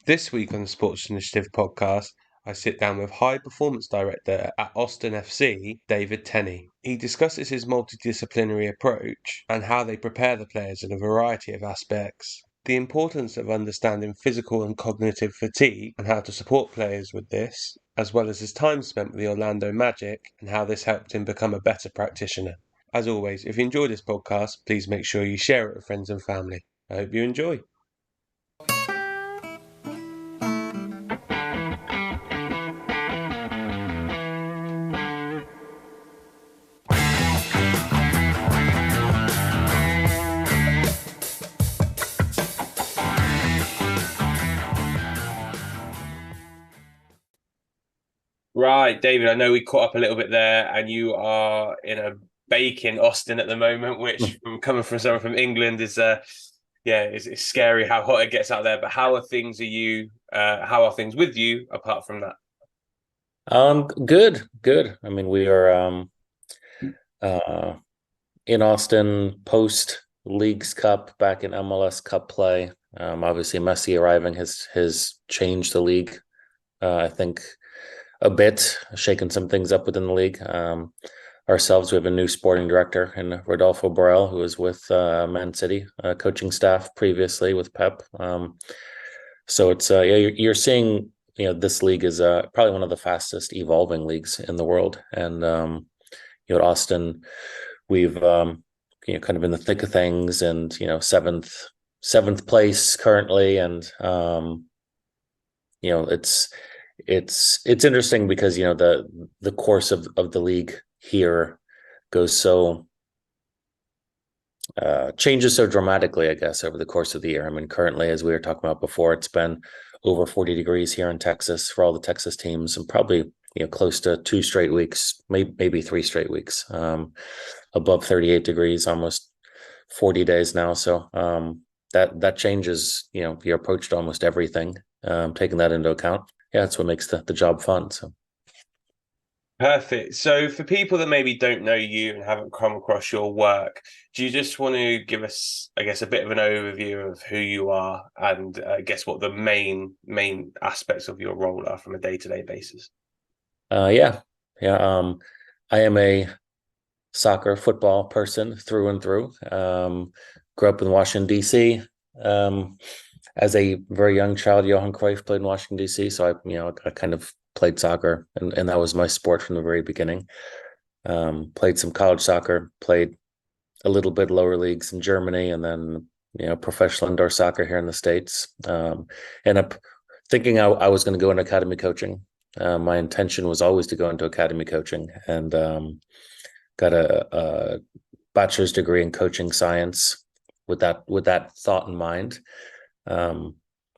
This week on the Sports Initiative podcast, I sit down with High Performance Director at Austin FC, David Tenney. He discusses his multidisciplinary approach and how they prepare the players in a variety of aspects. The importance of understanding physical and cognitive fatigue and how to support players with this, as well as his time spent with the Orlando Magic and how this helped him become a better practitioner. As always, if you enjoy this podcast, please make sure you share it with friends and family. I hope you enjoy. Right, David, I know we caught up a little bit there, and you are in a baking Austin at the moment, which coming from someone from England is it's scary how hot it gets out there. But how are things how are things with you apart from that? Good. I mean, we are uh in Austin post Leagues Cup back in MLS Cup play. Obviously Messi arriving has changed the league, I think a bit, shaken some things up within the league. Ourselves, we have a new sporting director in Rodolfo Borrell, who was with Man City coaching staff previously with Pep. So it's you're seeing, this league is probably one of the fastest evolving leagues in the world. And at Austin, we've kind of in the thick of things, and seventh place currently. And it's interesting because the course of the league here goes changes so dramatically, I guess, over the course of the year. I mean, currently, as we were talking about before, it's been over 40 degrees here in Texas for all the Texas teams, and probably close to 2 straight weeks, maybe 3 straight weeks, above 38 degrees, almost 40 days now. So that changes your approach to almost everything, taking that into account. Yeah, that's what makes the job fun. So Perfect. So, for people that maybe don't know you and haven't come across your work, do you just want to give us, I guess, a bit of an overview of who you are and guess what the main aspects of your role are from a day-to-day basis? yeah. I am a soccer football person through and through. Grew up in Washington, D.C. As a very young child, Johan Cruyff played in Washington, D.C. So I kind of played soccer, and that was my sport from the very beginning. Played some college soccer, played a little bit lower leagues in Germany, and then professional indoor soccer here in the States. And up thinking I was going to go into academy coaching. My intention was always to go into academy coaching, and got a bachelor's degree in coaching science with that thought in mind.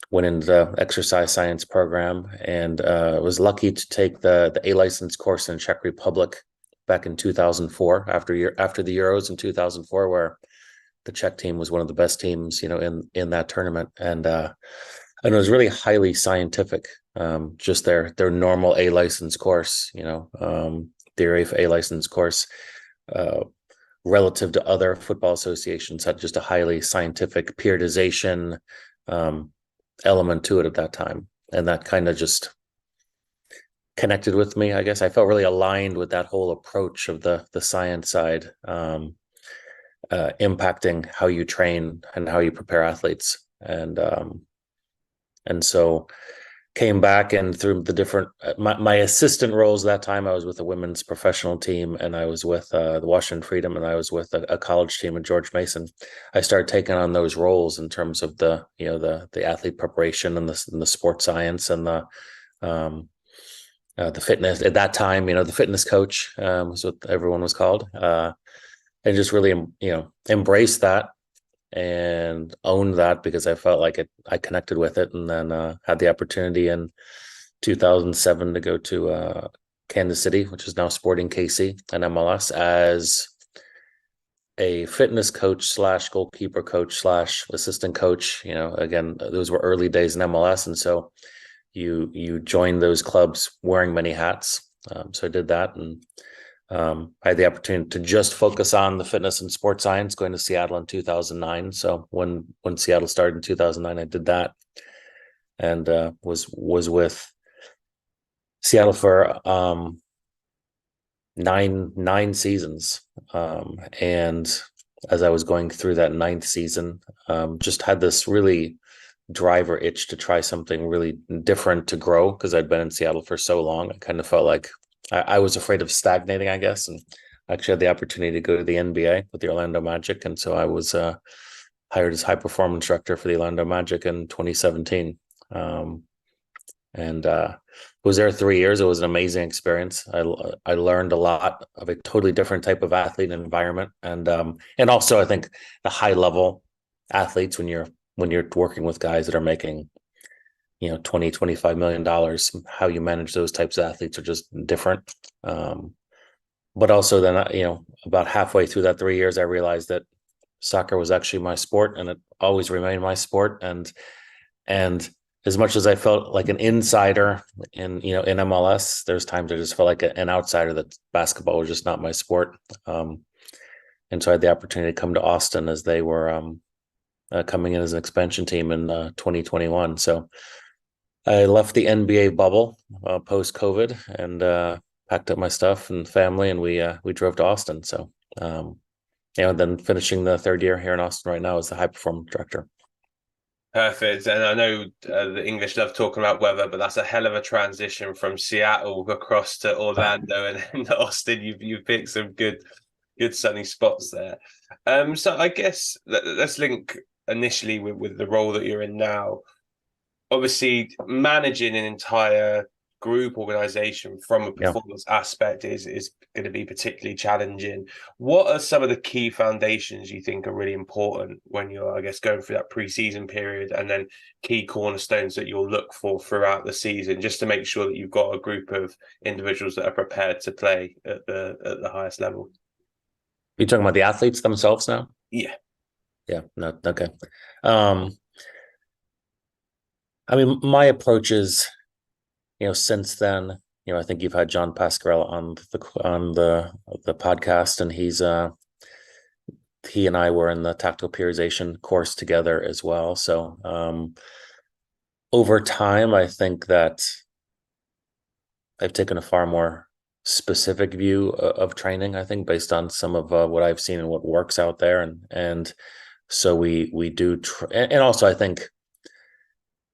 Went into the exercise science program, and was lucky to take the A license course in Czech Republic back in 2004 after the Euros in 2004, where the Czech team was one of the best teams in that tournament. And it was really highly scientific, just their normal A license course, the UEFA A license course, relative to other football associations, had just a highly scientific periodization element to it at that time. And that kind of just connected with me, I guess. I felt really aligned with that whole approach of the science side, impacting how you train and how you prepare athletes. And so came back, and through the different my assistant roles that time, I was with a women's professional team, and I was with the Washington Freedom, and I was with a college team at George Mason. I started taking on those roles in terms of the athlete preparation and the sports science and the fitness at that time. The fitness coach was what everyone was called, and just really embraced that and owned that, because I felt like I connected with it. And then had the opportunity in 2007 to go to Kansas City, which is now Sporting KC and MLS, as a fitness coach slash goalkeeper coach slash assistant coach. Again, those were early days in MLS, and so you join those clubs wearing many hats. So I did that, and I had the opportunity to just focus on the fitness and sports science, going to Seattle in 2009. So when Seattle started in 2009, I did that. and was with Seattle for nine seasons. And as I was going through that ninth season, just had this really driver itch to try something really different to grow, because I'd been in Seattle for so long. I kind of felt like I was afraid of stagnating, I guess. And I actually had the opportunity to go to the NBA with the Orlando Magic. And so I was hired as high performance director for the Orlando Magic in 2017. And was there 3 years. It was an amazing experience. I learned a lot of a totally different type of athlete and environment, and also I think the high level athletes, when you're working with guys that are making 20-25 million dollars, how you manage those types of athletes are just different. But also then about halfway through that 3 years, I realized that soccer was actually my sport, and it always remained my sport. And as much as I felt like an insider in MLS, there's times I just felt like an outsider, that basketball was just not my sport. And so I had the opportunity to come to Austin as they were coming in as an expansion team in 2021. So I left the NBA bubble post COVID, and packed up my stuff and family, and we drove to Austin. So then finishing the third year here in Austin right now as the high performance director. Perfect. And I know the English love talking about weather, but that's a hell of a transition from Seattle across to Orlando and Austin. You've picked some good sunny spots there. So I guess let's link initially with the role that you're in now. Obviously, managing an entire group organization from a performance aspect is going to be particularly challenging. What are some of the key foundations you think are really important when you're, I guess, going through that pre-season period, and then key cornerstones that you'll look for throughout the season, just to make sure that you've got a group of individuals that are prepared to play at the highest level? You're talking about the athletes themselves now? Yeah. Yeah. No. Okay. I mean, my approach is, since then, I think you've had John Pascarella on the podcast, and he and I were in the tactical periodization course together as well. So over time, I think that I've taken a far more specific view of training, I think, based on some of what I've seen and what works out there. And so we do, and also I think,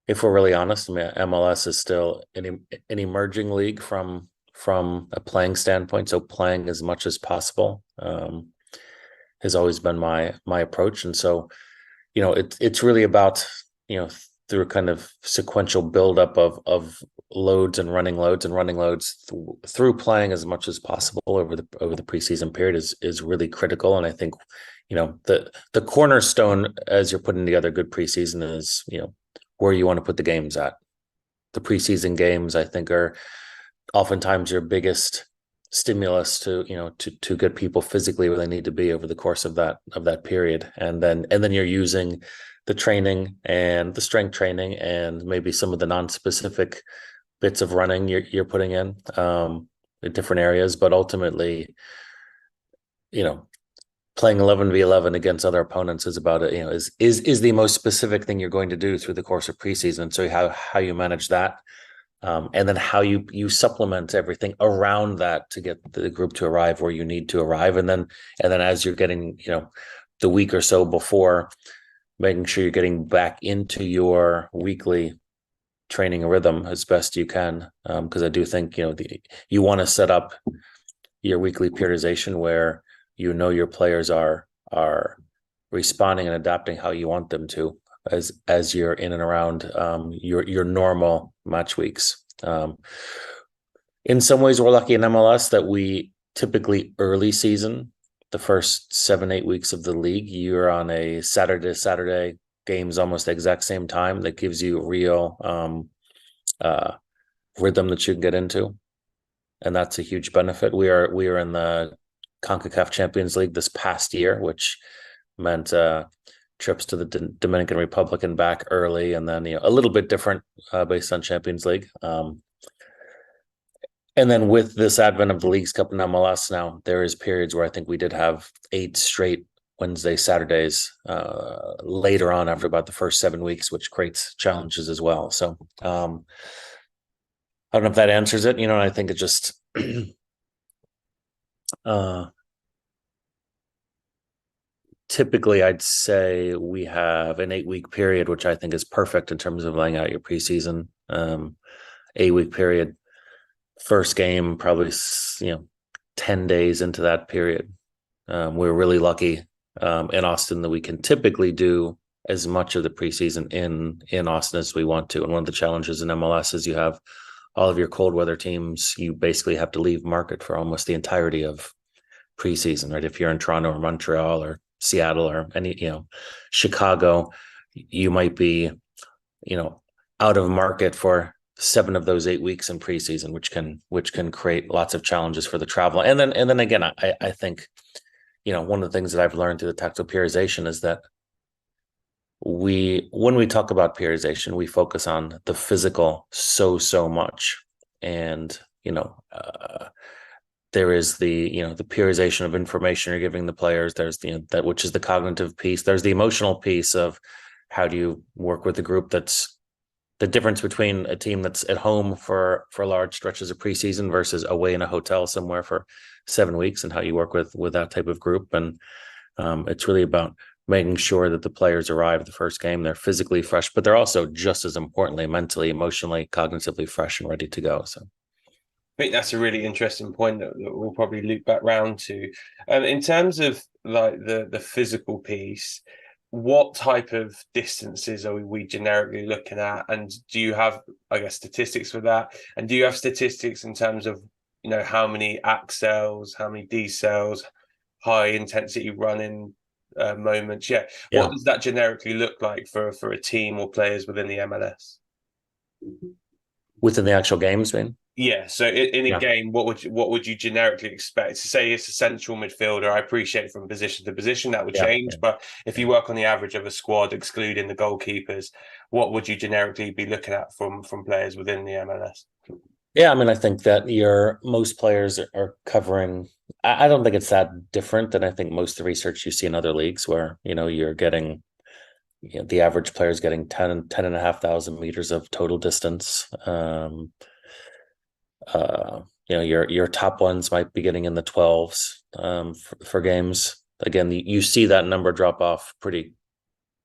if we're really honest, I mean, MLS is still an emerging league from a playing standpoint. So playing as much as possible has always been my approach. And so, it's really about, through kind of sequential buildup of loads and running loads through playing as much as possible over the preseason period is really critical. And I think, the cornerstone as you're putting together good preseason is, where you want to put the games at. The preseason games, I think, are oftentimes your biggest stimulus to get people physically where they need to be over the course of that period. And then you're using the training and the strength training and maybe some of the non-specific bits of running you're putting in different areas, but ultimately, playing 11v11 against other opponents is about it. Is the most specific thing you're going to do through the course of preseason. So how you manage that, and then how you supplement everything around that to get the group to arrive where you need to arrive, and then as you're getting the week or so before, making sure you're getting back into your weekly training rhythm as best you can, because I do think you want to set up your weekly periodization where your players are responding and adapting how you want them to as you're in and around your normal match weeks. In some ways, we're lucky in MLS that we typically early season, the first 7-8 weeks of the league, you're on a Saturday to Saturday games almost the exact same time. That gives you a real rhythm that you can get into, and that's a huge benefit. We are in the CONCACAF Champions League this past year, which meant trips to the Dominican Republic and back early, and then a little bit different based on Champions League. And then with this advent of the Leagues Cup and MLS now, there is periods where I think we did have 8 straight Wednesday, Saturdays later on after about the first 7 weeks, which creates challenges as well. So I don't know if that answers it. I think it just typically I'd say we have an 8-week period, which I think is perfect in terms of laying out your preseason. 8-week period, first game, probably 10 days into that period. We're really lucky in Austin that we can typically do as much of the preseason in Austin as we want to. And one of the challenges in MLS is you have all of your cold weather teams. You basically have to leave market for almost the entirety of preseason, right? If you're in Toronto or Montreal or Seattle or Chicago, you might be, out of market for 7 of those 8 weeks in preseason, which can create lots of challenges for the travel. And then again, I think, one of the things that I've learned through the tactical periodization is that when we talk about periodization, we focus on the physical so much. And, there is the periodization of information you're giving the players. There's that, which is the cognitive piece. There's the emotional piece of how do you work with a group. That's the difference between a team that's at home for large stretches of preseason versus away in a hotel somewhere for 7 weeks, and how you work with that type of group. And it's really about making sure that the players arrive at the first game, they're physically fresh, but they're also just as importantly, mentally, emotionally, cognitively fresh and ready to go. So I think that's a really interesting point that we'll probably loop back round to. In terms of like the physical piece, what type of distances are we generically looking at? And do you have, I guess, statistics for that? And do you have statistics in terms of, how many accels, how many decels, high intensity running moments? Yeah. What does that generically look like for a team or players within the MLS? Within the actual games, man. Yeah, so in a game, what would you generically expect? To say it's a central midfielder, I appreciate from position to position that would change, but if you work on the average of a squad, excluding the goalkeepers, what would you generically be looking at from players within the MLS? Yeah, I mean, I think that most players are covering. I don't think it's that different than I think most of the research you see in other leagues, where you're getting the average player is getting 10,500 meters of total distance. Your top ones might be getting in the 12s for games. Again, you see that number drop off pretty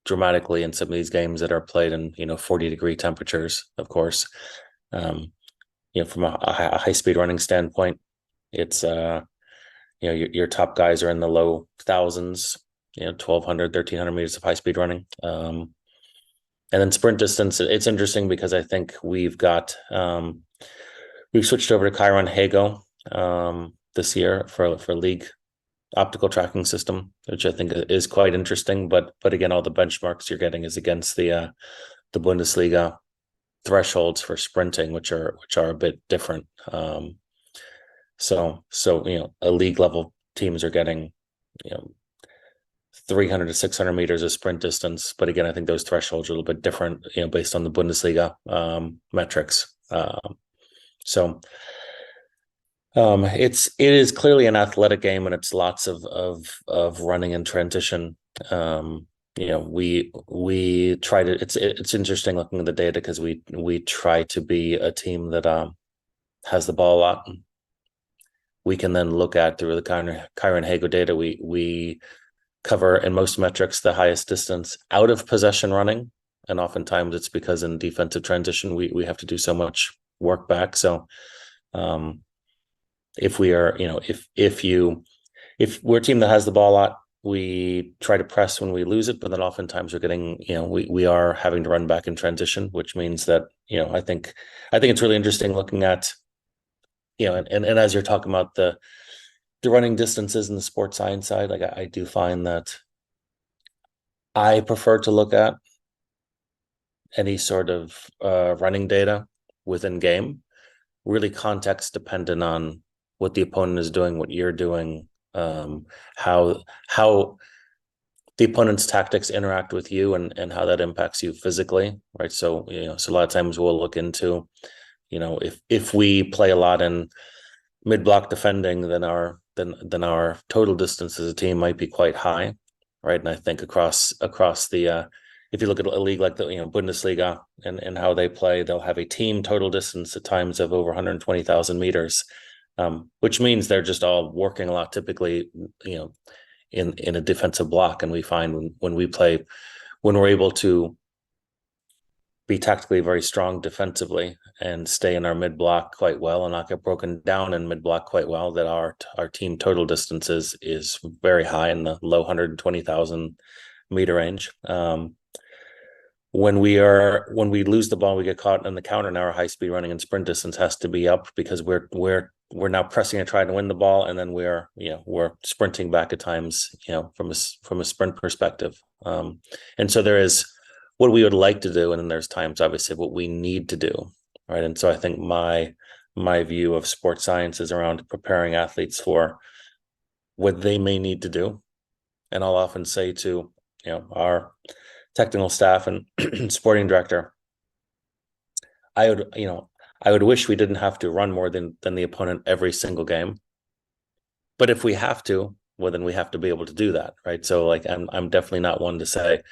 dramatically in some of these games that are played in 40-degree temperatures. Of course, from a high speed running standpoint, it's your top guys are in the low thousands. 1,200, 1,300 meters of high speed running. And then sprint distance, it's interesting because I think we've switched over to Chiron Hago this year for league optical tracking system, which I think is quite interesting. But again, all the benchmarks you're getting is against the Bundesliga thresholds for sprinting, which are a bit different. So a league level teams are getting 300 to 600 meters of sprint distance, but again, I think those thresholds are a little bit different, based on the Bundesliga metrics. So it is clearly an athletic game, and it's lots of running and transition. We try to. It's interesting looking at the data because we try to be a team that has the ball a lot. We can then look at through the Chiron Hago data. We cover in most metrics the highest distance out of possession running, and oftentimes it's because in defensive transition we have to do so much work back. So if we are, if we're a team that has the ball a lot, we try to press when we lose it, but then oftentimes we're getting, we are having to run back in transition, which means that, I think it's really interesting looking at, and as you're talking about the running distances in the sports science side, like I do find that I prefer to look at any sort of running data within game, really context dependent on what the opponent is doing, what you're doing, how the opponent's tactics interact with you, and how that impacts you physically, right? So so a lot of times we'll look into, if we play a lot in mid block defending, then our total distance as a team might be quite high. right? And I think across the if you look at a league like the Bundesliga and how they play, they'll have a team total distance at times of over 120,000 meters, which means they're just all working a lot, typically, in a defensive block. And we find when we play, when we're able to be tactically very strong defensively and stay in our mid block quite well and not get broken down in mid block quite well, that our team total distance is very high in the low 120,000 meter range. When we lose the ball, we get caught in the counter. Now our high speed running and sprint distance has to be up because we're now pressing and trying to win the ball, and then we're sprinting back at times, from a sprint perspective. And so there is what we would like to do, and then there's times obviously what we need to do, right? And so I think my view of sports science is around preparing athletes for what they may need to do. And I'll often say to our technical staff and sporting director, I would wish we didn't have to run more than the opponent every single game. But if we have to, well, then we have to be able to do that, right? So like I'm definitely not one to say,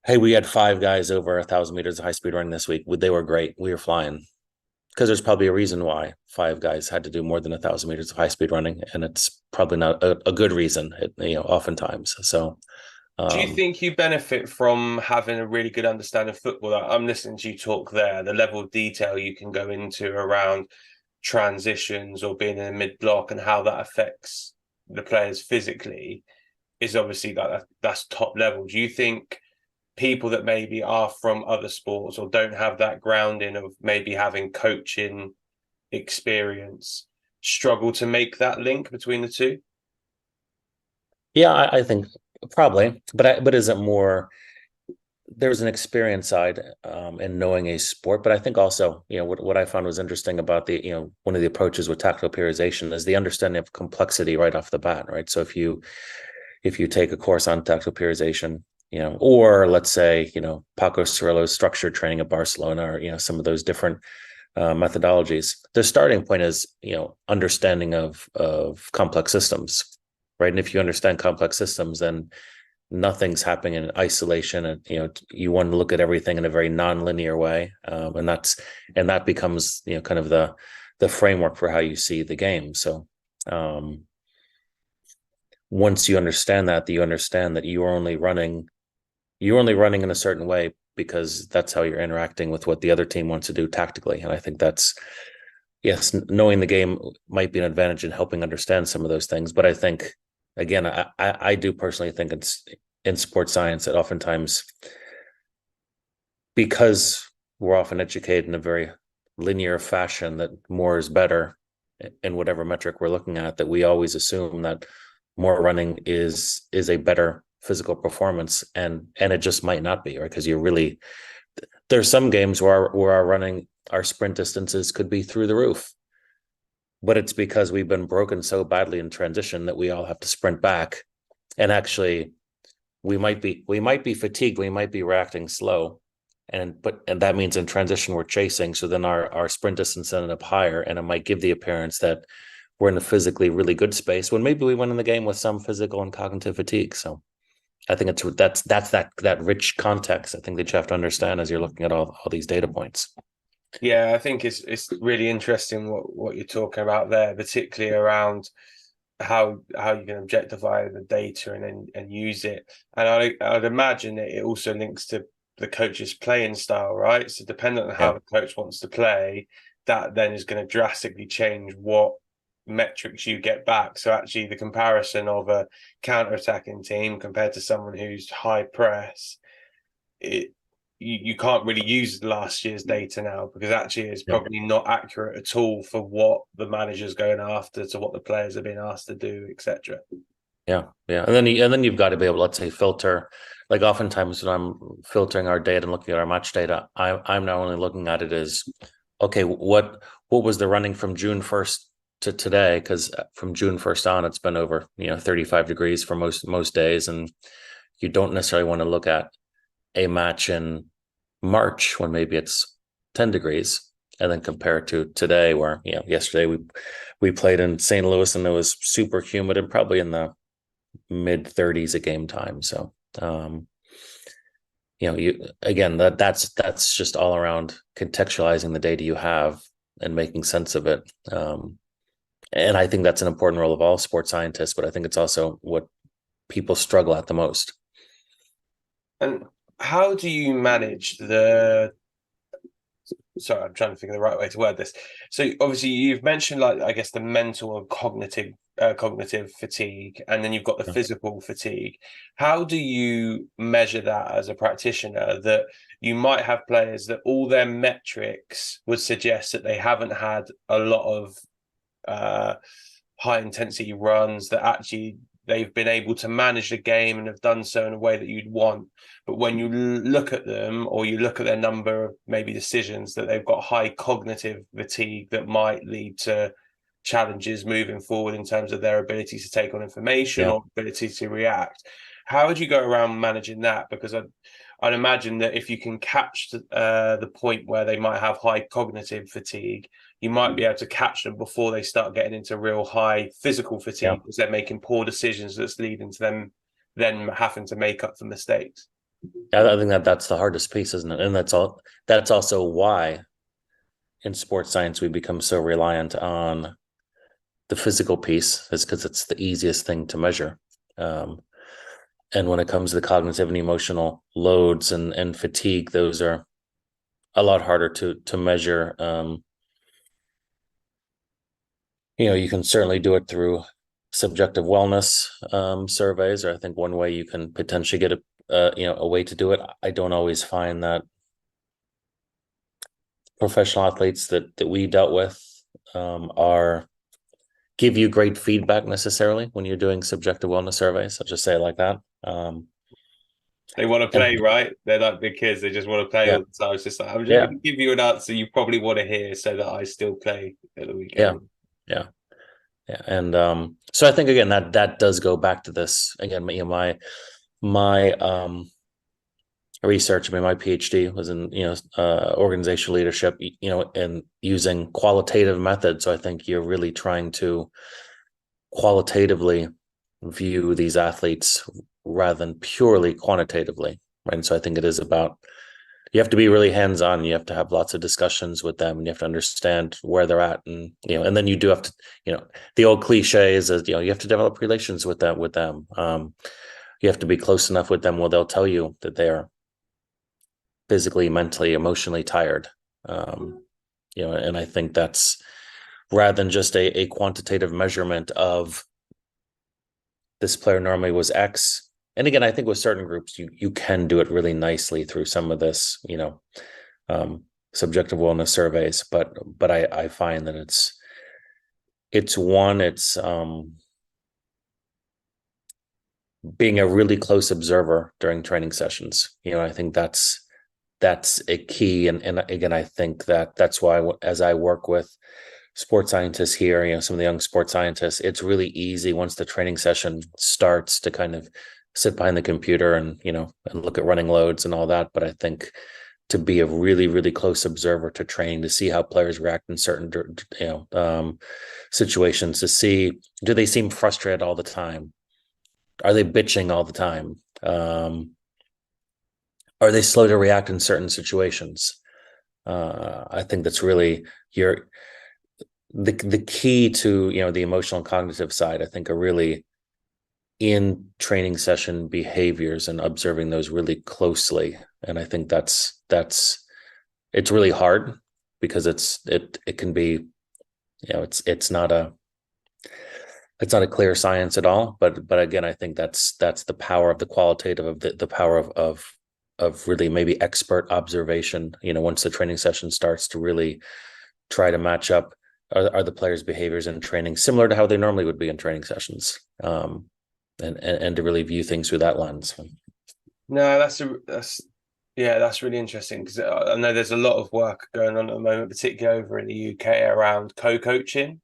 hey, we had 5 guys over 1,000 meters of high speed running this week. They were great. We were flying. Because there's probably a reason why 5 guys had to do more than 1,000 meters of high speed running, and it's probably not a good reason, oftentimes. So Do you think you benefit from having a really good understanding of football? I'm listening to you talk there, the level of detail you can go into around transitions or being in a mid block and how that affects the players physically is obviously that's top level. Do you think people that maybe are from other sports or don't have that grounding of maybe having coaching experience struggle to make that link between the two? Yeah, I think probably, but is it more? There's an experience side in knowing a sport, but I think also, what I found was interesting about one of the approaches with tactical periodization is the understanding of complexity right off the bat, right? So if you take a course on tactical periodization, or let's say, Paco Cirillo's structured training at Barcelona, or some of those different methodologies, the starting point is understanding of complex systems, right? And if you understand complex systems, then nothing's happening in isolation, and you want to look at everything in a very non-linear way, and that becomes kind of the framework for how you see the game. So once you understand that, you understand that you're only running in a certain way because that's how you're interacting with what the other team wants to do tactically. And I think that's, yes, knowing the game might be an advantage in helping understand some of those things. But I think, again, I do personally think it's in sports science that oftentimes, because we're often educated in a very linear fashion, that more is better in whatever metric we're looking at, that we always assume that more running is a better physical performance, and it just might not be, right? Because there's some games where our sprint distances could be through the roof, but it's because we've been broken so badly in transition that we all have to sprint back. And actually, we might be fatigued, we might be reacting slow, and that means in transition we're chasing. So then our sprint distance ended up higher, and it might give the appearance that we're in a physically really good space when maybe we went in the game with some physical and cognitive fatigue. So I think that's that rich context, I think, that you have to understand as you're looking at all these data points. Yeah, I think it's really interesting what you're talking about there, particularly around how you can objectify the data and use it. And I'd imagine that it also links to the coach's playing style, right? So depending on how the coach wants to play, that then is going to drastically change what metrics you get back. So actually the comparison of a counter-attacking team compared to someone who's high press, you can't really use last year's data now, because actually it's probably not accurate at all for what the manager's going after, to what the players are being asked to do, etc. Yeah. And then you've got to be able, let's say, filter. Like oftentimes when I'm filtering our data and looking at our match data, I'm not only looking at it as, okay, what was the running from June 1st to today? Because from June 1st on, it's been over 35 degrees for most days, and you don't necessarily want to look at a match in March when maybe it's 10 degrees and then compare it to today, where yesterday we played in St. Louis and it was super humid and probably in the mid-30s at game time. So, you again, that's just all around contextualizing the data you have and making sense of it. And I think that's an important role of all sports scientists, but I think it's also what people struggle at the most. And how do you manage the sorry, I'm trying to think of the right way to word this. So obviously you've mentioned, like, I guess the mental and cognitive fatigue, and then you've got the Yeah. physical fatigue. How do you measure that as a practitioner, that you might have players that all their metrics would suggest that they haven't had a lot of uh, high intensity runs, that actually they've been able to manage the game and have done so in a way that you'd want. But when you look at them, or you look at their number of maybe decisions, that they've got high cognitive fatigue that might lead to challenges moving forward in terms of their ability to take on information Yeah. or ability to react. How would you go around managing that? Because I'd imagine that if you can catch the point where they might have high cognitive fatigue, you might be able to catch them before they start getting into real high physical Yeah. fatigue, because they're making poor decisions that's leading to them then having to make up for mistakes. I think that's the hardest piece, isn't it? And that's also why in sports science we become so reliant on the physical piece, is because it's the easiest thing to measure. Um, and when it comes to the cognitive and emotional loads and fatigue, those are a lot harder to measure. You can certainly do it through subjective wellness surveys, or I think one way you can potentially get a way to do it. I don't always find that professional athletes that we dealt with are give you great feedback necessarily when you're doing subjective wellness surveys. I'll just say it like that. They want to And play, right? They're like big kids. They just want to play yeah, all the time. It's just like, I'm just yeah, going to give you an answer you probably want to hear so that I still play at the yeah, weekend. yeah, yeah. And so I think again that does go back to this again. My research. I mean, my PhD was in organizational leadership. And using qualitative methods. So I think you're really trying to qualitatively view these athletes rather than purely quantitatively, right? And so I think it is about you have to be really hands-on. You have to have lots of discussions with them, and you have to understand where they're at, and then you do have to, the old cliche is that you have to develop relations with them. You have to be close enough with them where they'll tell you that they are physically, mentally, emotionally tired. And I think that's rather than just a quantitative measurement of this player normally was X. And again, I think with certain groups, you can do it really nicely through some of this, subjective wellness surveys. But I find that it's being a really close observer during training sessions. I think that's a key. And again, I think that's why as I work with sports scientists here, some of the young sports scientists, it's really easy once the training session starts to kind of sit behind the computer and look at running loads and all that. But I think to be a really, really close observer to training, to see how players react in certain, situations, to see, do they seem frustrated all the time? Are they bitching all the time? Are they slow to react in certain situations? I think that's really the key to the emotional and cognitive side. I think are really in training session behaviors and observing those really closely. And I think that's it's really hard because it can be it's not a clear science at all. But again, I think that's the power of the qualitative, of the power of really maybe expert observation. Once the training session starts, to really try to match up are the players' behaviors in training similar to how they normally would be in training sessions, and to really view things through that lens. No, that's really interesting, because I know there's a lot of work going on at the moment, particularly over in the UK, around co-coaching,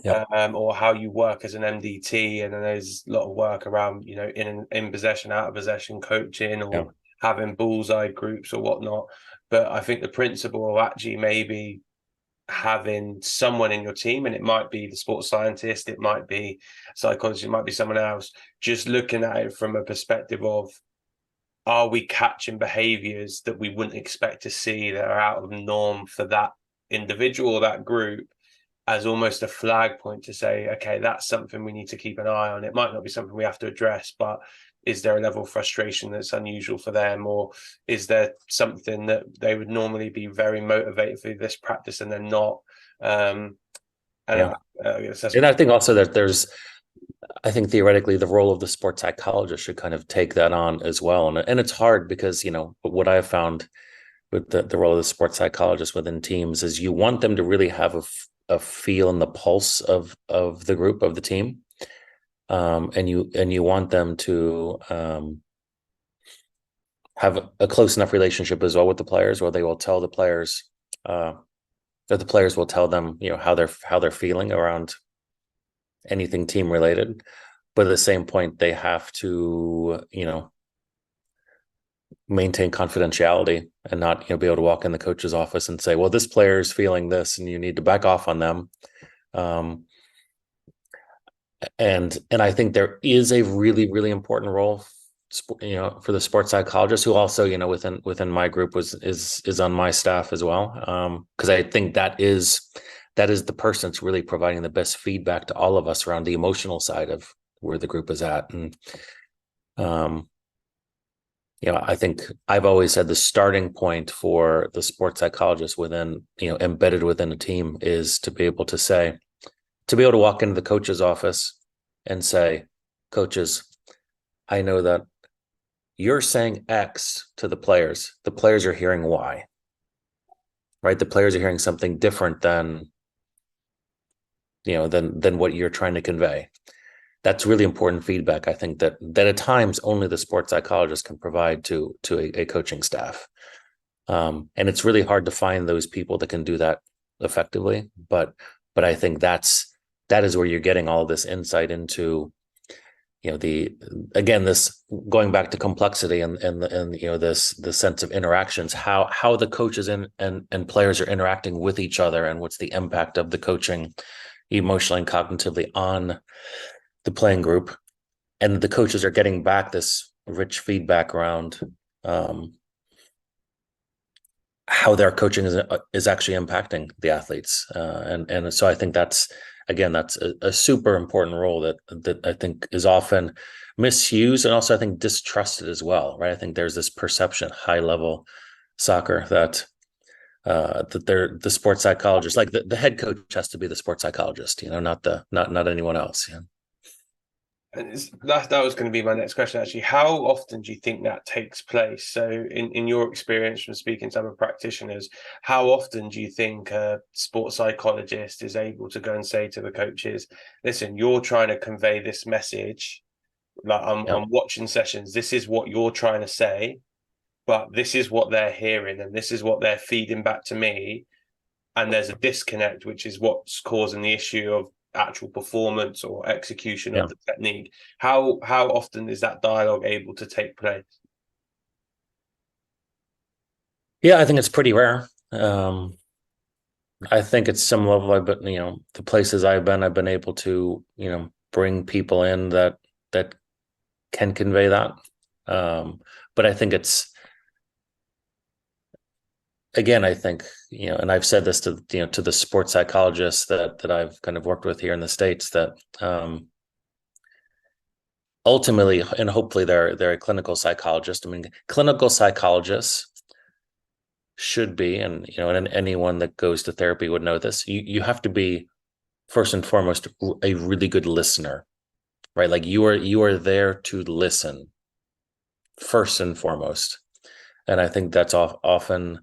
Yep. or how you work as an MDT, and then there's a lot of work around in possession, out of possession coaching, Yeah. or having bullseye groups or whatnot. But I think the principle of actually maybe having someone in your team, and it might be the sports scientist, it might be psychologist, it might be someone else, just looking at it from a perspective of, are we catching behaviors that we wouldn't expect to see that are out of norm for that individual or that group, as almost a flag point to say, okay, that's something we need to keep an eye on. It might not be something we have to address, but is there a level of frustration that's unusual for them? Or is there something that they would normally be very motivated for this practice and they're not? And Yeah. I guess that's And I think also that I think theoretically the role of the sports psychologist should kind of take that on as well. And it's hard because, what I have found with the role of the sports psychologist within teams is you want them to really have a feel in the pulse of the group, of the team. And you want them to have a close enough relationship as well with the players, where they will tell the players that the players will tell them, how they're feeling around anything team related. But at the same point, they have to, maintain confidentiality and not, be able to walk in the coach's office and say, well, this player is feeling this and you need to back off on them. And I think there is a really, really important role, for the sports psychologist, who also, within my group is on my staff as well. Because I think that is the person that's really providing the best feedback to all of us around the emotional side of where the group is at. And I think I've always said the starting point for the sports psychologist within, embedded within a team, is to be able to walk into the coach's office and say, coaches, I know that you're saying X to the players. The players are hearing Y, right? The players are hearing something different than what you're trying to convey. That's really important feedback. I think that at times only the sports psychologist can provide to a coaching staff. And it's really hard to find those people that can do that effectively. But I think that is where you're getting all of this insight into, this going back to complexity and this the sense of interactions, how the coaches and players are interacting with each other, and what's the impact of the coaching emotionally and cognitively on the playing group. And the coaches are getting back this rich feedback around how their coaching is actually impacting the athletes. And so I think that's a super important role that I think is often misused, and also I think distrusted as well, right? I think there's this perception, high level soccer, that they're the sports psychologist, like the head coach has to be the sports psychologist, not anyone else. And that was going to be my next question, actually. How often do you think that takes place? So in your experience from speaking to other practitioners, how often do you think a sports psychologist is able to go and say to the coaches, listen, you're trying to convey this message, like I'm watching sessions, this is what you're trying to say, but this is what they're hearing and this is what they're feeding back to me, and there's a disconnect, which is what's causing the issue of actual performance or execution of the technique. How often is that dialogue able to take place? Yeah, I think it's pretty rare. I think at some level, the places I've been able to, bring people in that can convey that. But I think I think, and I've said this to, to the sports psychologists that I've kind of worked with here in the States, that ultimately, and hopefully they're a clinical psychologist. I mean, clinical psychologists should be, and anyone that goes to therapy would know this, you have to be first and foremost a really good listener, right? Like you are there to listen first and foremost. And I think that's often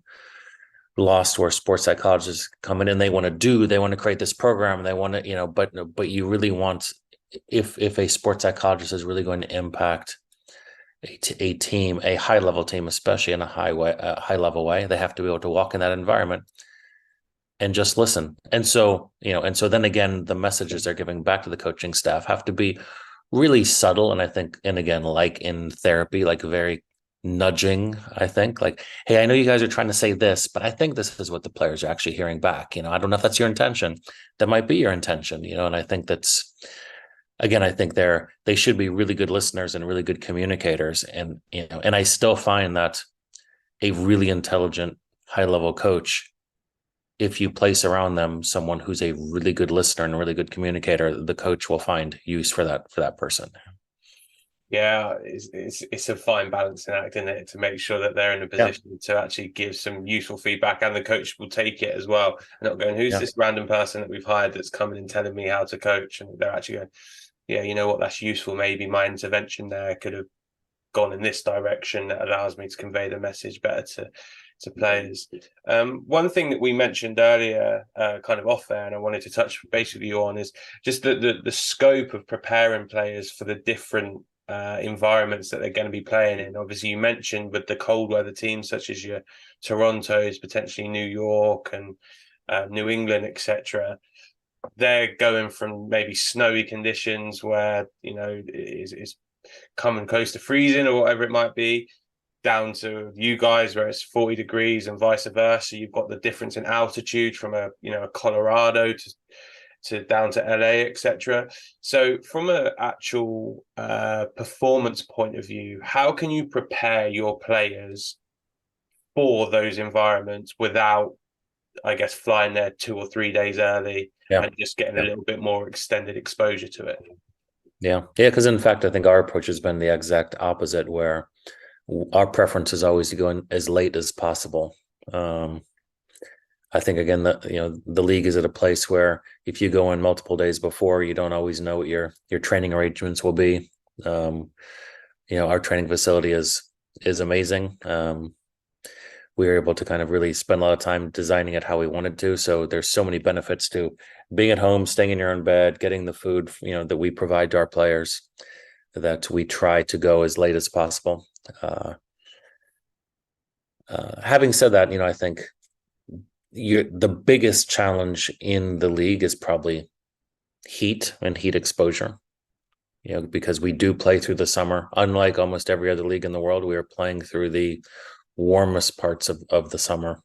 lost, where sports psychologists come in and they want to create this program, and they want to, but you really want, if a sports psychologist is really going to impact a team, a high level team, especially in a high level way, they have to be able to walk in that environment and just listen. And so, then again, the messages they're giving back to the coaching staff have to be really subtle. And I think, and again, like in therapy, like very nudging, I think, like, hey, I know you guys are trying to say this, but I think this is what the players are actually hearing back. I don't know if that's your intention. That might be your intention, and I think that's, again, I think they should be really good listeners and really good communicators. And I still find that a really intelligent, high level coach, if you place around them someone who's a really good listener and a really good communicator, the coach will find use for that person. Yeah, it's a fine balancing act, isn't it, to make sure that they're in a Yeah, position to actually give some useful feedback, and the coach will take it as well. And not going, who's yeah, this random person that we've hired that's coming and telling me how to coach? And they're actually going, yeah, you know what, that's useful. Maybe my intervention there could have gone in this direction that allows me to convey the message better to players. One thing that we mentioned earlier, kind of off there, and I wanted to touch basically on, is just the scope of preparing players for the different environments that they're going to be playing in. Obviously, you mentioned with the cold weather teams such as your Toronto's, potentially New York and New England, etc. They're going from maybe snowy conditions where is coming close to freezing or whatever it might be, down to you guys where it's 40 degrees and vice versa. You've got the difference in altitude from a Colorado to down to LA, etc. So from an actual performance point of view, how can you prepare your players for those environments without, I guess, flying there 2 or 3 days early yeah, and just getting a yeah, little bit more extended exposure to it? yeah. Because in fact, I think our approach has been the exact opposite, where our preference is always to go in as late as possible. Um, I think again that the league is at a place where if you go in multiple days before, you don't always know what your training arrangements will be. Our training facility is amazing. We were able to kind of really spend a lot of time designing it how we wanted to. So there's so many benefits to being at home, staying in your own bed, getting the food, that we provide to our players, that we try to go as late as possible. Having said that, I think the biggest challenge in the league is probably heat and heat exposure. Because we do play through the summer. Unlike almost every other league in the world, we are playing through the warmest parts of the summer.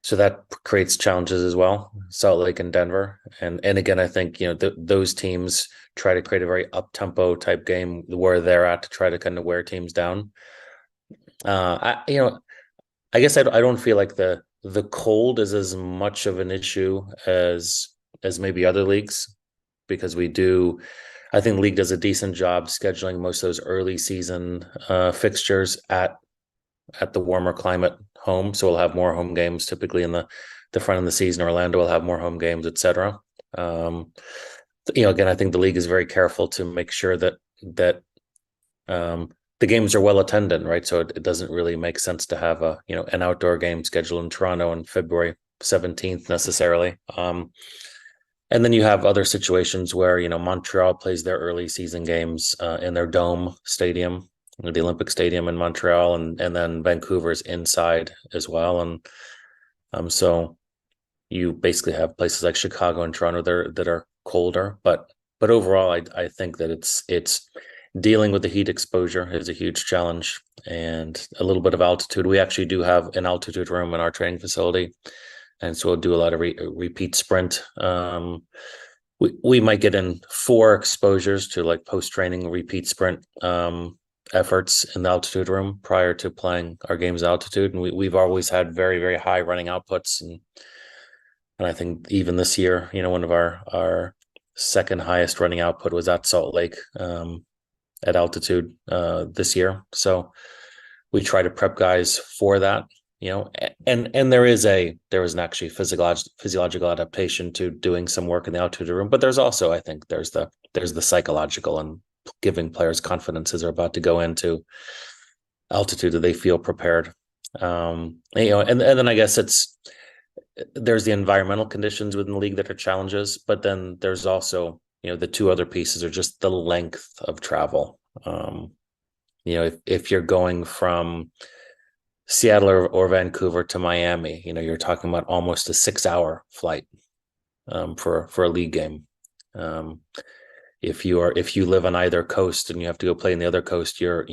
So that creates challenges as well. Salt Lake and Denver, and again, I think those teams try to create a very up tempo type game where they're at to try to kind of wear teams down. I guess I don't feel like the cold is as much of an issue as maybe other leagues, because I think the league does a decent job scheduling most of those early season fixtures at the warmer climate home. So we'll have more home games typically in the front of the season. Orlando will have more home games, etc. Again, I think the league is very careful to make sure that the games are well attended, right? So it doesn't really make sense to have an outdoor game scheduled in Toronto on February 17th necessarily. And then you have other situations where Montreal plays their early season games in their dome stadium, the Olympic Stadium in Montreal, and then Vancouver's inside as well. And so you basically have places like Chicago and Toronto that are colder, but overall, I think that it's dealing with the heat exposure is a huge challenge, and a little bit of altitude. We actually do have an altitude room in our training facility, and so we'll do a lot of repeat sprint. We might get in 4 exposures to like post training repeat sprint efforts in the altitude room prior to playing our games altitude, and we've always had very, very high running outputs, and I think even this year, one of our second highest running output was at Salt Lake at altitude this year. So we try to prep guys for that, and there is an actually physiological adaptation to doing some work in the altitude room, but there's also, I think, there's the psychological and giving players confidence as they're about to go into altitude that they feel prepared. And then I guess there's the environmental conditions within the league that are challenges, but then there's also the 2 other pieces are just the length of travel. If you're going from Seattle or Vancouver to Miami, you're talking about almost a 6-hour flight for a league game. if you live on either coast and you have to go play in the other coast, you're,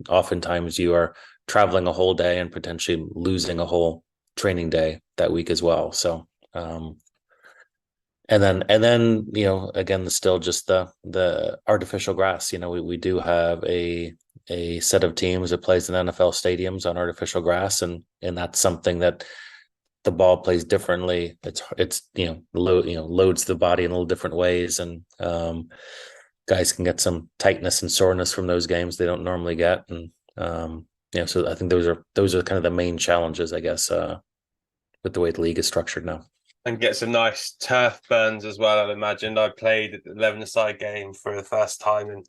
oftentimes you are traveling a whole day and potentially losing a whole training day that week as well. So and then again, still just the artificial grass. We do have a set of teams that plays in NFL stadiums on artificial grass, and that's something that the ball plays differently. It's loads the body in a little different ways, and guys can get some tightness and soreness from those games they don't normally get. And so I think those are kind of the main challenges, I guess, with the way the league is structured now. And get some nice turf burns as well, I'd imagine. I played at the 11-a-side game for the first time in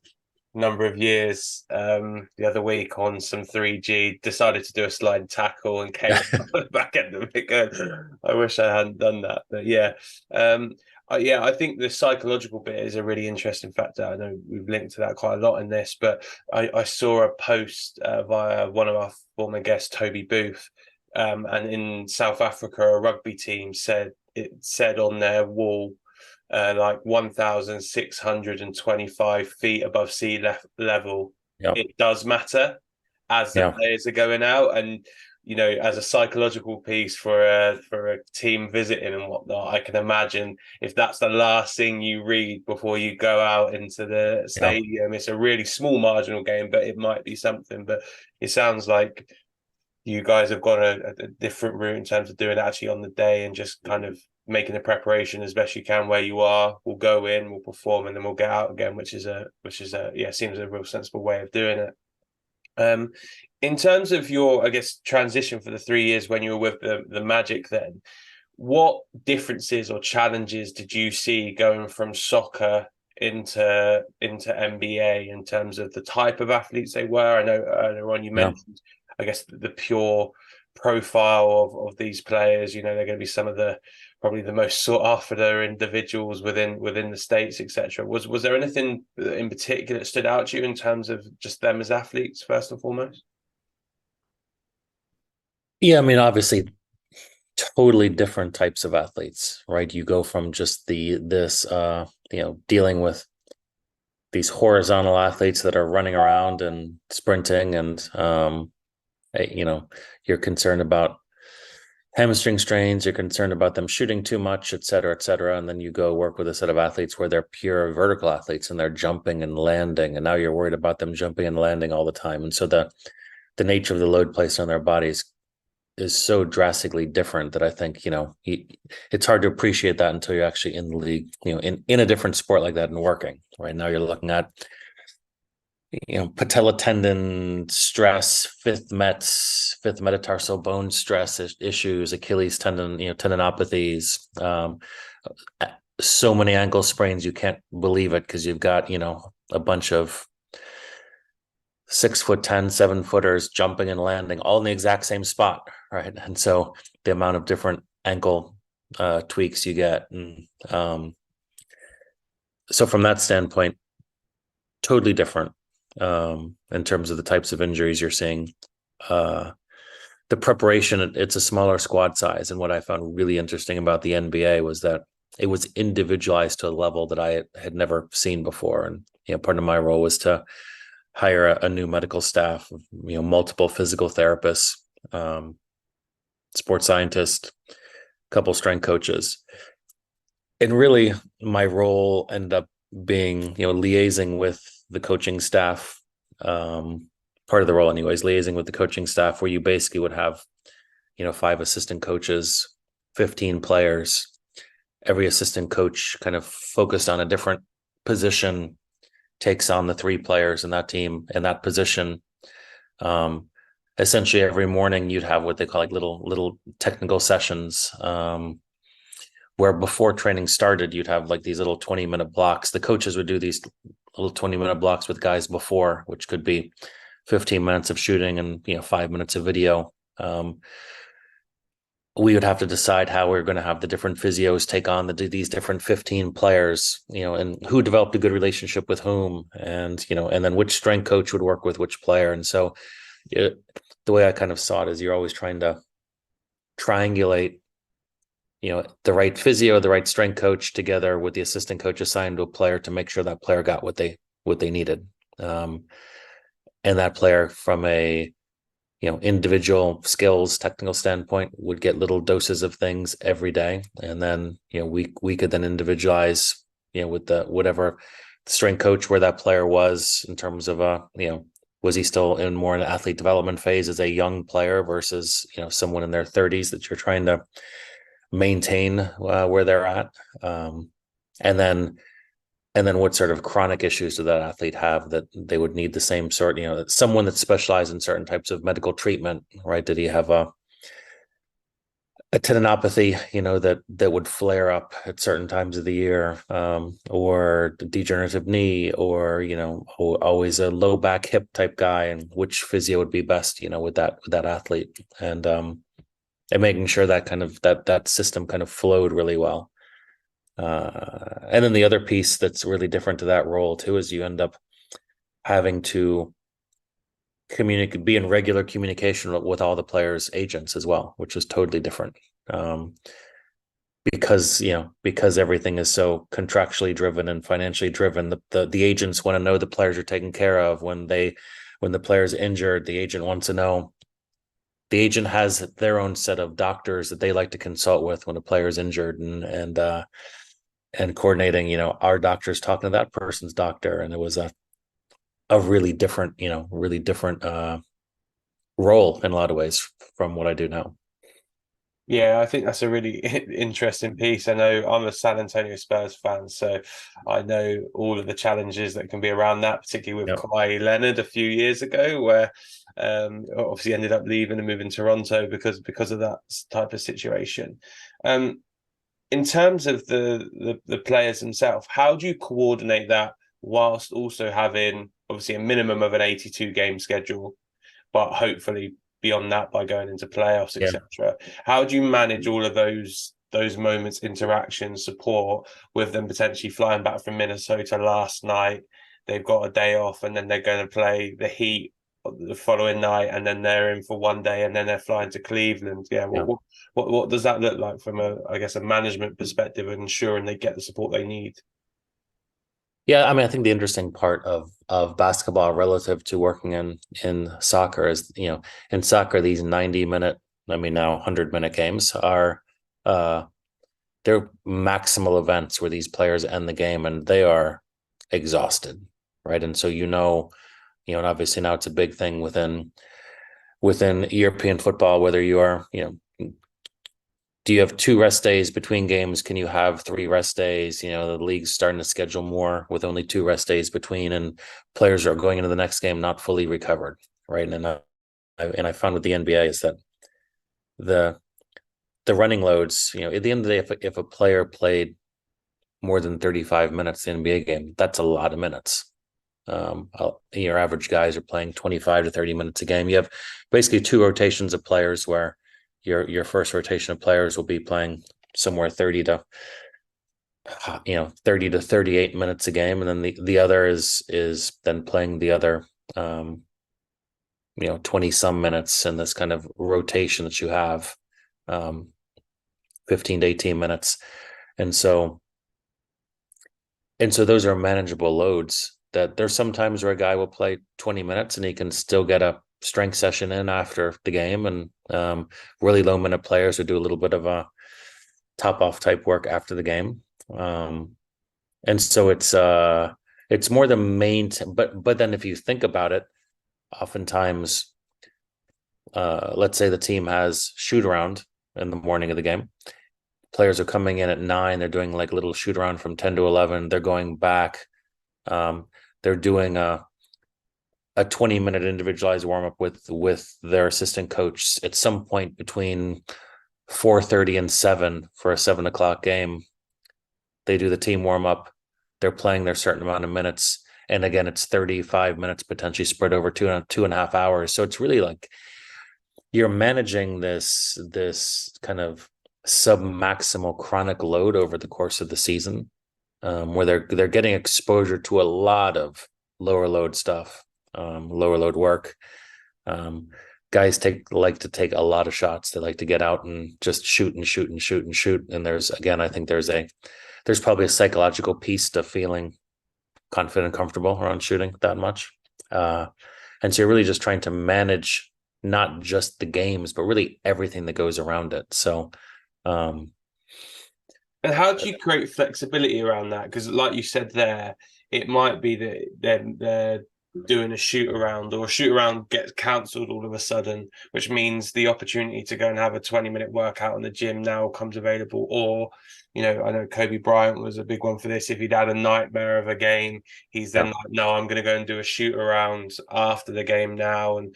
a number of years the other week on some 3G, decided to do a slide tackle and came back at the big going, I wish I hadn't done that. But yeah. I think the psychological bit is a really interesting factor. I know we've linked to that quite a lot in this, but I saw a post via one of our former guests, Toby Booth, and in South Africa, a rugby team said on their wall, like 1,625 feet above sea level. Yep. It does matter as the players are going out, and as a psychological piece for a team visiting and whatnot, I can imagine if that's the last thing you read before you go out into the stadium, it's a really small marginal game, but it might be something. But it sounds like you guys have got a different route in terms of doing it actually on the day and just kind of making the preparation as best you can where you are. We'll go in, we'll perform, and then we'll get out again, which is seems a real sensible way of doing it. In terms of your, I guess, transition for the 3 years when you were with the Magic, then what differences or challenges did you see going from soccer into NBA in terms of the type of athletes they were? I know earlier on you mentioned, I guess, the pure profile of these players. They're going to be some of the probably the most sought after individuals within the States, etc. Was there anything in particular that stood out to you in terms of just them as athletes, first and foremost? Yeah, I mean, obviously, totally different types of athletes, right? You go from just dealing with these horizontal athletes that are running around and sprinting, and you're concerned about hamstring strains, you're concerned about them shooting too much, et cetera, and then you go work with a set of athletes where they're pure vertical athletes and they're jumping and landing, and now you're worried about them jumping and landing all the time. And so the nature of the load placed on their bodies is so drastically different that I think, it's hard to appreciate that until you're actually in the league, in a different sport like that and working. Right now you're looking at, patella tendon stress, fifth metatarsal bone stress issues, Achilles tendon, tendinopathies, so many ankle sprains, you can't believe it, because you've got, a bunch of 6'10", 7-footers jumping and landing all in the exact same spot, right? And so the amount of different ankle tweaks you get, and so from that standpoint, totally different in terms of the types of injuries you're seeing. The preparation, it's a smaller squad size, and what I found really interesting about the NBA was that it was individualized to a level that I had never seen before. And part of my role was to hire a new medical staff, multiple physical therapists, sports scientists, a couple strength coaches. And really my role ended up being, liaising with the coaching staff, part of the role anyways, liaising with the coaching staff, where you basically would have, 5 assistant coaches, 15 players, every assistant coach kind of focused on a different position, takes on the 3 players in that team in that position. Essentially every morning you'd have what they call like little technical sessions, where before training started, you'd have like these little 20-minute blocks. The coaches would do these little 20-minute blocks with guys before, which could be 15 minutes of shooting and 5 minutes of video. We would have to decide how we were going to have the different physios take on these different 15 players, and who developed a good relationship with whom, and then which strength coach would work with which player. And so the way I kind of saw it is you're always trying to triangulate the right physio, the right strength coach together with the assistant coach assigned to a player to make sure that player got what they needed. And that player from a individual skills technical standpoint would get little doses of things every day, and then we could then individualize with the whatever strength coach where that player was in terms of was he still in more an athlete development phase as a young player versus someone in their 30s that you're trying to maintain where they're at, and then what sort of chronic issues do that athlete have that they would need the same sort, someone that specialized in certain types of medical treatment, right? Did he have a tendinopathy, that would flare up at certain times of the year, or degenerative knee, or, always a low back hip type guy, and which physio would be best, with that athlete. And making sure that kind of that system kind of flowed really well. And then the other piece that's really different to that role too is you end up having to be in regular communication with all the players' agents as well, which is totally different. Because everything is so contractually driven and financially driven, the agents want to know the players are taken care of. When the player's injured, the agent wants to know. The agent has their own set of doctors that they like to consult with when a player's injured, and coordinating, our doctors talking to that person's doctor. And it was a really different, role in a lot of ways from what I do now. Yeah, I think that's a really interesting piece. I know I'm a San Antonio Spurs fan, so I know all of the challenges that can be around that, particularly with Yep. Kawhi Leonard a few years ago, where obviously ended up leaving and moving to Toronto because of that type of situation. In terms of the players themselves, how do you coordinate that whilst also having obviously a minimum of an 82 game schedule, but hopefully beyond that by going into playoffs, Yeah. etc. How do you manage all of those moments, interaction, support with them potentially flying back from Minnesota last night? They've got a day off, and then they're going to play the Heat the following night, and then they're in for one day, and then they're flying to Cleveland. Yeah, Yeah. what does that look like from a management perspective, and ensuring they get the support they need? Yeah, I mean, I think the interesting part of basketball relative to working in soccer is, in soccer, these 90-minute, I mean, now 100-minute games are they're maximal events where these players end the game and they are exhausted, right? And so and obviously now it's a big thing within European football, whether you are, do you have 2 rest days between games? Can you have 3 rest days? The league's starting to schedule more with only 2 rest days between, and players are going into the next game not fully recovered, right? And I found with the NBA is that the running loads, at the end of the day, if a player played more than 35 minutes in the NBA game, that's a lot of minutes. Your average guys are playing 25 to 30 minutes a game. You have basically 2 rotations of players where your first rotation of players will be playing somewhere 30 to 38 minutes a game, and then the other is then playing the other 20 some minutes in this kind of rotation that you have, 15 to 18 minutes. And so those are manageable loads. That there's sometimes where a guy will play 20 minutes and he can still get a strength session in after the game, and really low minute players who do a little bit of a top off type work after the game. And so it's more the main, but then if you think about it, oftentimes, let's say the team has shoot around in the morning of the game. Players are coming in at 9. They're doing like a little shoot around from 10 to 11. They're going back. They're doing a 20-minute individualized warm-up with their assistant coach at some point between 4:30 and 7 for a 7 o'clock game. They do the team warm-up. They're playing their certain amount of minutes. And again, it's 35 minutes potentially spread over 2.5 hours. So it's really like you're managing this kind of sub-maximal chronic load over the course of the season, where they're getting exposure to a lot of lower load stuff, lower load work. guys like to take a lot of shots. They like to get out and just shoot and shoot and shoot and shoot. And I think there's probably a psychological piece to feeling confident and comfortable around shooting that much. And so you're really just trying to manage not just the games, but really everything that goes around it. So, um, And how do you create flexibility around that? Because, like you said there, it might be that they're doing a shoot around, or a shoot around gets cancelled all of a sudden, which means the opportunity to go and have a 20-minute workout in the gym now comes available. Or, I know Kobe Bryant was a big one for this. If he'd had a nightmare of a game, he's then yeah, like, no, I'm going to go and do a shoot around after the game now. And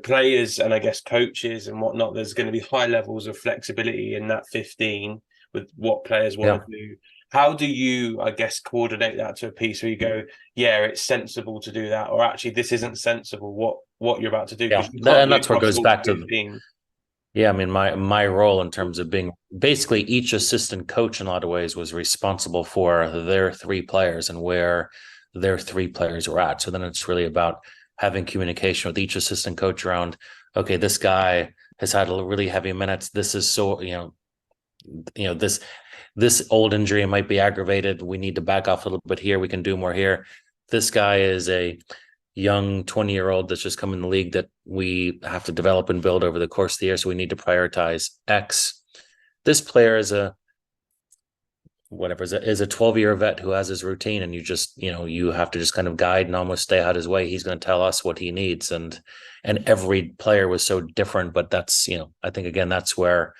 players and I guess coaches and whatnot, there's going to be high levels of flexibility in that 15 with what players want yeah, to do. How do you, I guess, coordinate that to a piece where you go, yeah, it's sensible to do that, or actually this isn't sensible, what you're about to do, yeah. because you can't And be that's where it across goes all back to 15. yeah. I mean, my role in terms of being basically each assistant coach in a lot of ways was responsible for their three players and where their three players were at. So then it's really about having communication with each assistant coach around, okay, this guy has had a really heavy minutes. This is so, this old injury might be aggravated. We need to back off a little bit here. We can do more here. This guy is a young 20-year-old that's just come in the league that we have to develop and build over the course of the year. So we need to prioritize X. This player is a 12-year vet who has his routine, and you have to just kind of guide and almost stay out his way. He's going to tell us what he needs. And every player was so different, but that's, I think again, that's where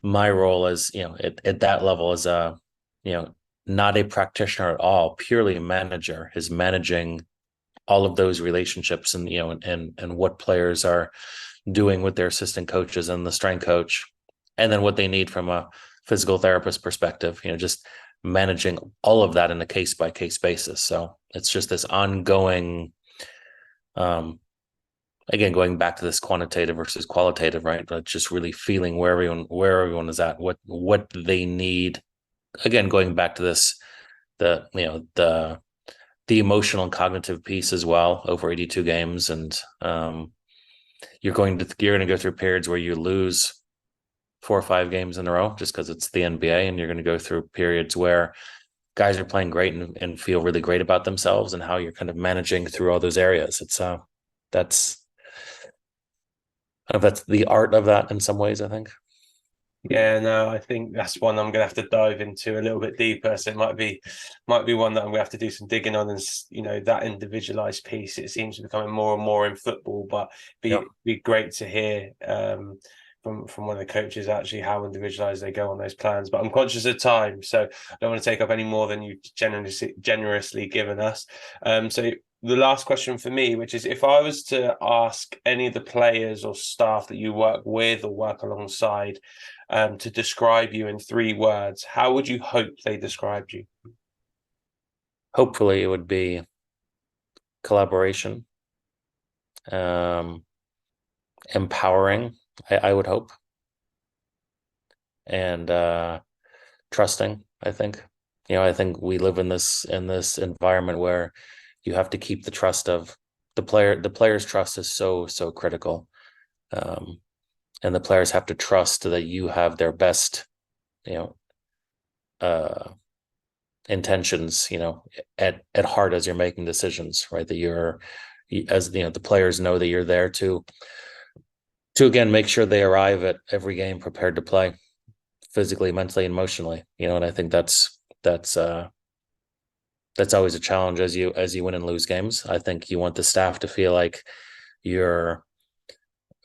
my role is, at that level is not a practitioner at all, purely a manager, is managing all of those relationships and and what players are doing with their assistant coaches and the strength coach, and then what they need from a physical therapist perspective, just managing all of that in a case by case basis. So it's just this ongoing, again, going back to this quantitative versus qualitative, right? But just really feeling where everyone is at, what they need. Again, going back to this, the emotional and cognitive piece as well over 82 games. And you're going to go through periods where you lose 4 or 5 games in a row just because it's the NBA, and you're going to go through periods where guys are playing great and feel really great about themselves, and how you're kind of managing through all those areas. It's that's that's the art of that in some ways, I think. Yeah, no, I think that's one I'm gonna have to dive into a little bit deeper. So it might be one that I'm gonna have to do some digging on. And that individualized piece, it seems to be becoming more and more in football. But Yep. be great to hear from one of the coaches actually how individualized they go on those plans. But I'm conscious of time, so I don't want to take up any more than you've generously given us. So the last question for me, which is, if I was to ask any of the players or staff that you work with or work alongside, to describe you in 3 words, how would you hope they described you? Hopefully it would be collaboration, um, empowering, I would hope, and trusting. I think, I think we live in this environment where you have to keep the trust of the player. The player's trust is so critical, um, and the players have to trust that you have their best, you know, uh, intentions, at heart as you're making decisions, right? That the players know that you're there to again make sure they arrive at every game prepared to play physically, mentally, and emotionally. And I think that's always a challenge as you win and lose games. I think you want the staff to feel like you're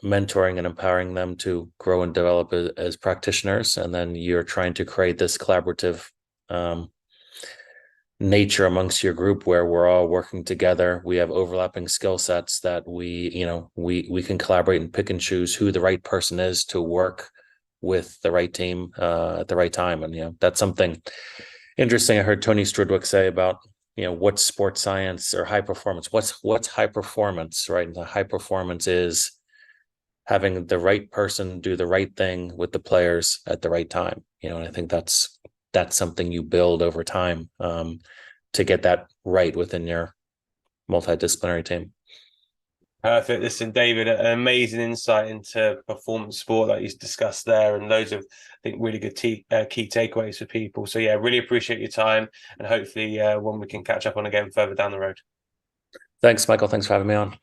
mentoring and empowering them to grow and develop as practitioners, and then you're trying to create this collaborative nature amongst your group where we're all working together. We have overlapping skill sets that we can collaborate and pick and choose who the right person is to work with the right team at the right time. And that's something interesting I heard Tony Strudwick say about what's sports science or high performance. What's high performance, right? And the high performance is having the right person do the right thing with the players at the right time. And I think that's something you build over time, to get that right within your multidisciplinary team. Perfect. Listen, David, an amazing insight into performance sport that you discussed there, and loads of, I think, really good key takeaways for people. So, yeah, really appreciate your time, and hopefully one we can catch up on again further down the road. Thanks, Michael. Thanks for having me on.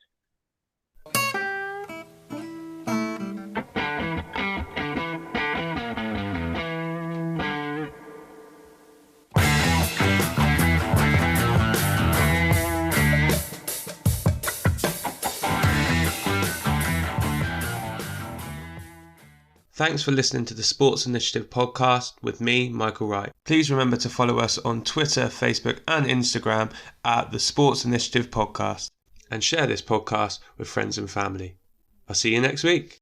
Thanks for listening to the Sports Initiative podcast with me, Michael Wright. Please remember to follow us on Twitter, Facebook, and Instagram at the Sports Initiative Podcast, and share this podcast with friends and family. I'll see you next week.